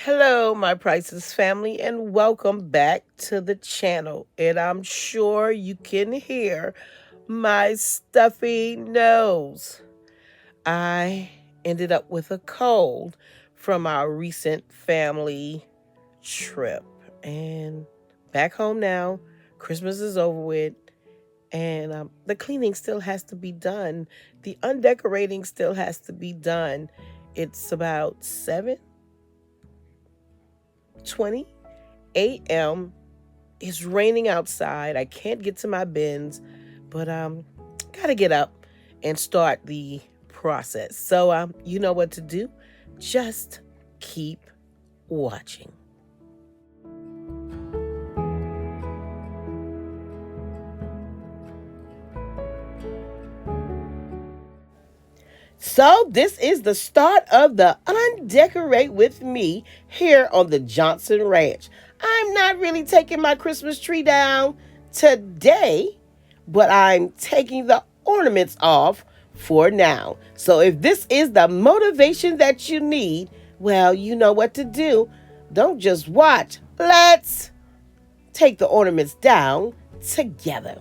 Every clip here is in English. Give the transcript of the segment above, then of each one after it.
Hello, my Priceless family, and welcome back to the channel. And I'm sure you can hear my stuffy nose. I ended up with a cold from our recent family trip. And back home now, Christmas is over with, and the cleaning still has to be done. The undecorating still has to be done. It's about 7:20 a.m. It's raining outside. I can't get to my bins, but gotta get up and start the process. So you know what to do. Just keep watching. So this is the start of the Undecorate with me here on the Johnson Ranch. I'm not really taking my Christmas tree down today, but I'm taking the ornaments off for now. So if this is the motivation that you need, well, you know what to do. Don't just watch. Let's take the ornaments down together.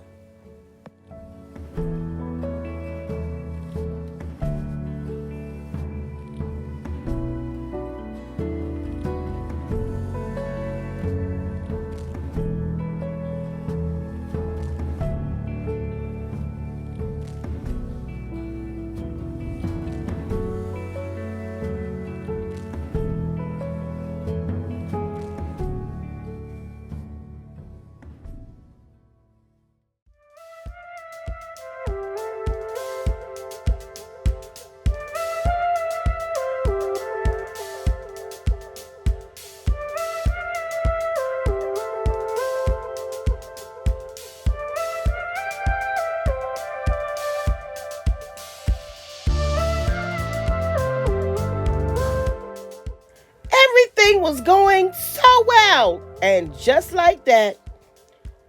Everything was going so well. And just like that,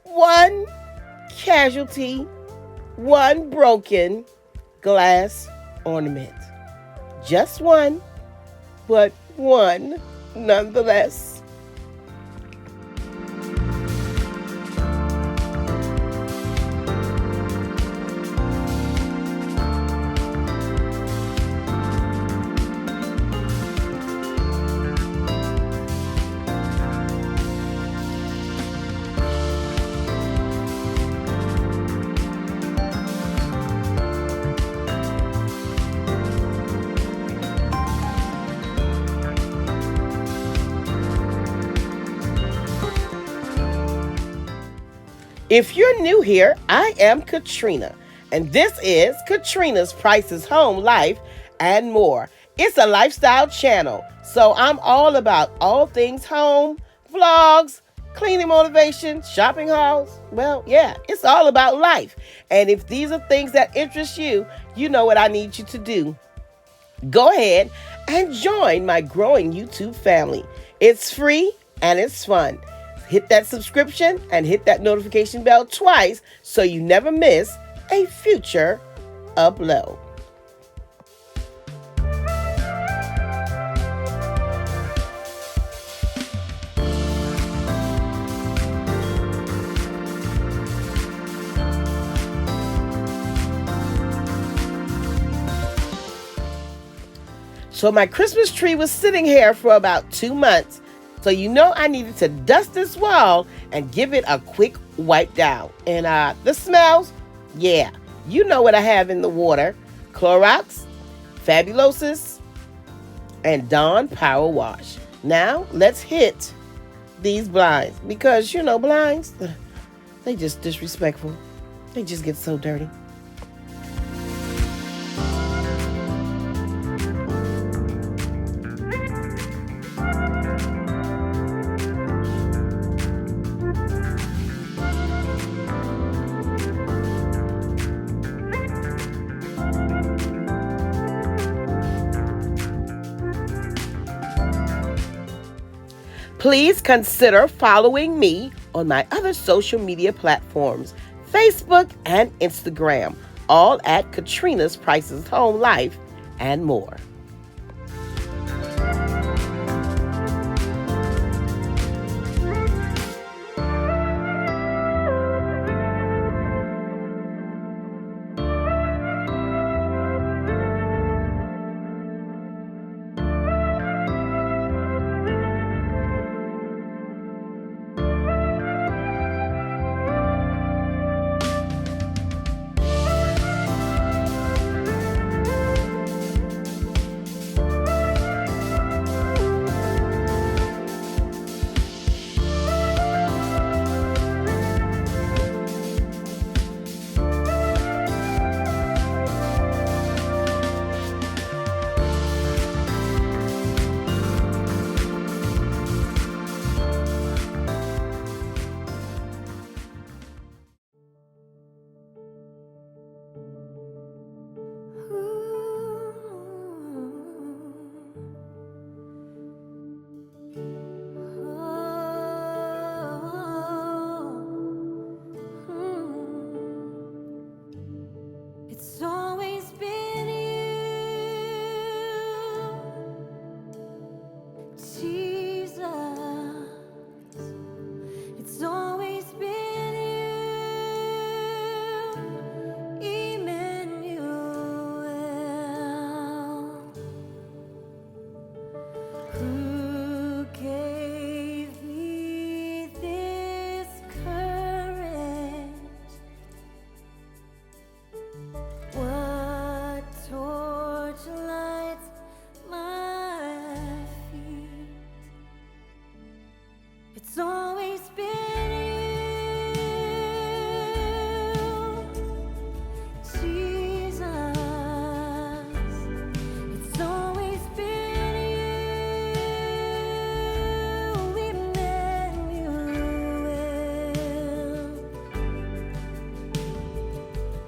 one casualty, one broken glass ornament. Just one, but one nonetheless. If you're new here, I am Katrina, and this is Katrina's Prices Home Life and More. It's a lifestyle channel, so I'm all about all things home, vlogs, cleaning motivation, shopping hauls. Well, yeah, it's all about life. And if these are things that interest you, you know what I need you to do. Go ahead and join my growing YouTube family. It's free and it's fun. Hit that subscription and hit that notification bell twice so you never miss a future upload. So my Christmas tree was sitting here for about 2 months. So you know I needed to dust this wall and give it a quick wipe down. And the smells, yeah, you know what I have in the water. Clorox, Fabulosis, and Dawn Power Wash. Now let's hit these blinds because, you know, blinds, they just disrespectful. They just get so dirty. Please consider following me on my other social media platforms, Facebook and Instagram, all at Katrina's Prices Home Life and More. Who gave me this courage? What torch lights my feet? It's always been you, Jesus. It's always been you, Emmanuel.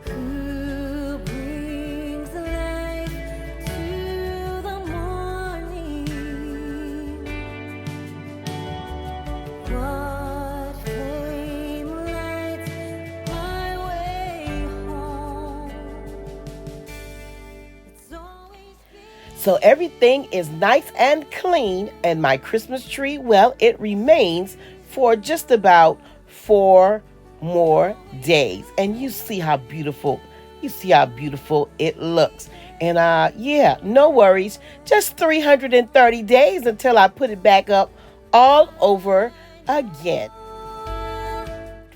Who brings life to the morning? What flame lights my way home? It's always been. So everything is nice and clean, and my Christmas tree, well, it remains for just about 4 more days. And you see how beautiful it looks. And yeah, no worries. Just 330 days until I put it back up all over again.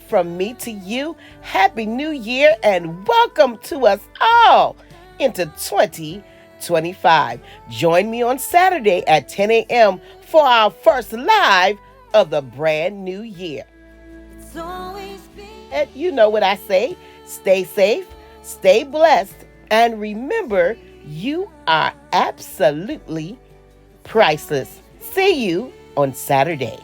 From me to you, Happy New Year and welcome to us all into 2025. Join me on Saturday at 10 a.m. for our first live of the brand new year. It's always been. And you know what I say, stay safe, stay blessed, and remember, you are absolutely priceless. See you on Saturday.